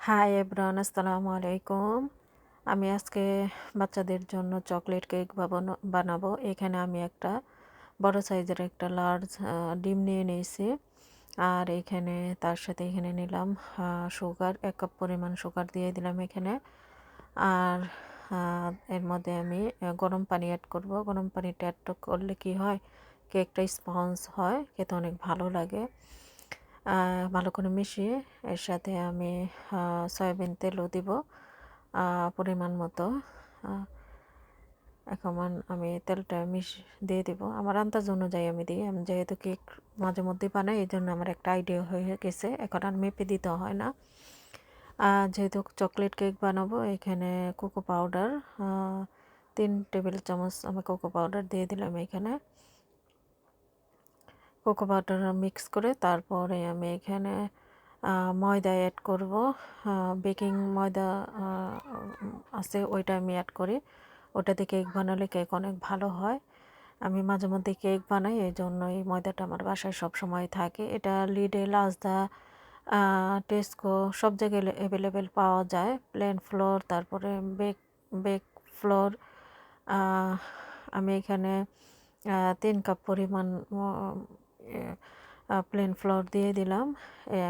Hi everyone, আসসালামু আলাইকুম। আমি আজকে বাচ্চাদের জন্য চকলেট কেক বানাবো। এখানে আমি একটা বড় সাইজের একটা লার্জ ডিম নিয়ে নিয়েছি। আর এখানে তার সাথে এখানে নিলাম সুগার, 1 কাপ পরিমাণ সুগার দিয়ে দিলাম এখানে। আর এর মধ্যে আমি গরম পানি অ্যাড করব। গরম পানিটা অ্যাড করলে কি হয়, কেকটা স্পঞ্জ হয়, খেতে অনেক ভালো লাগে। ভালো করে মিশিয়ে এর সাথে আমি সয়াবিন তেলও দিব পরিমাণ মতো। এখন আমি তেলটা দিয়ে দিব আমার আন্দাজ অনুযায়ী আমি দিই। আমি যেহেতু কেক মাঝে মধ্যে বানাই, এই জন্য আমার একটা আইডিয়া হয়ে গেছে, এখন আর মেপে দিতে হয় না। যেহেতু চকলেট কেক বানাবো, এখানে কোকো পাউডার 3 টেবিল চামচ আমি কোকো পাউডার দিয়ে দিলাম এখানে। কোকো পাউডার মিক্স করে তারপরে আমি এখানে ময়দা অ্যাড করব। বেকিং ময়দা আছে, ওইটা আমি অ্যাড করি। ওটাতে কেক বানালে কেক অনেক ভালো হয়। আমি মাঝে মধ্যে কেক বানাই, এই জন্য এই ময়দাটা আমার বাসায় সবসময় থাকে। এটা লিডে, লাজদা, টেস্কো সব জায়গায় অ্যাভেলেবেল পাওয়া যায়। প্লেন ফ্লোর, তারপরে বেক বেক ফ্লোর। আমি এখানে 3 কাপ পরিমাণ প্লেন ফ্লোর দিয়ে দিলাম।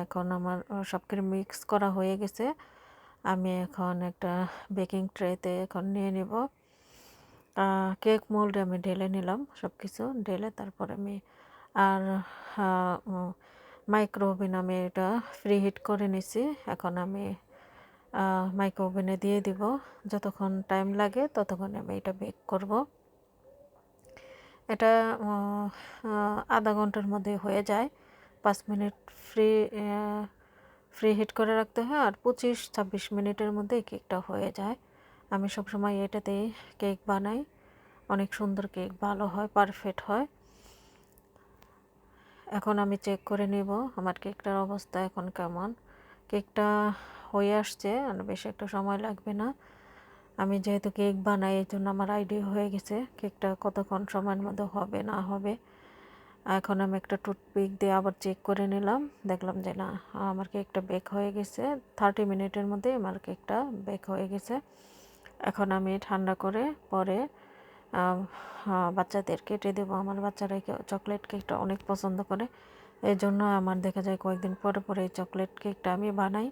এখন আমার সব কিছু মিক্স করা হয়ে গেছে। আমি এখন একটা বেকিং ট্রেতে এখন নিয়ে নেব। কেক মোল্ডে আমি ঢেলে নিলাম সব কিছু, ঢেলে তারপরে আমি আর মাইক্রো ওভেন আমি এটা ফ্রি হিট করে নিছি। এখন আমি মাইক্রো ওভেনে দিয়ে দিব। যতক্ষণ টাইম লাগে ততক্ষণ আমি এটা বেক করব। এটা আধা ঘন্টার মধ্যে হয়ে যায়। 5 মিনিট ফ্রি ফ্রি হিট করে রাখতে হয়, আর 25-26 মিনিটের মধ্যে কেকটা হয়ে যায়। আমি সবসময় এটাতেই কেক বানাই। অনেক সুন্দর কেক, ভালো হয়, পারফেক্ট হয়। এখন আমি চেক করে নেব আমার কেকটার অবস্থা এখন কেমন। কেকটা হয়ে আসছে, বেশি একটা সময় লাগবে না। আমি যেহেতু কেক বানাই, এই জন্য আমার আইডিয়া হয়ে গেছে কেকটা কতক্ষণ সময়ের মধ্যে হবে না হবে। এখন আমি একটা টুথপিক দিয়ে আবার চেক করে নিলাম, দেখলাম যে না, আমার কেকটা বেক হয়ে গেছে। 30 মিনিটের মধ্যে আমার কেকটা বেক হয়ে গেছে। এখন আমি ঠান্ডা করে পরে বাচ্চাদের কেটে দেবো। আমার বাচ্চারা চকলেট কেকটা অনেক পছন্দ করে, এই জন্য আমার দেখা যায় কয়েকদিন পরে পরে এই চকলেট কেকটা আমি বানাই।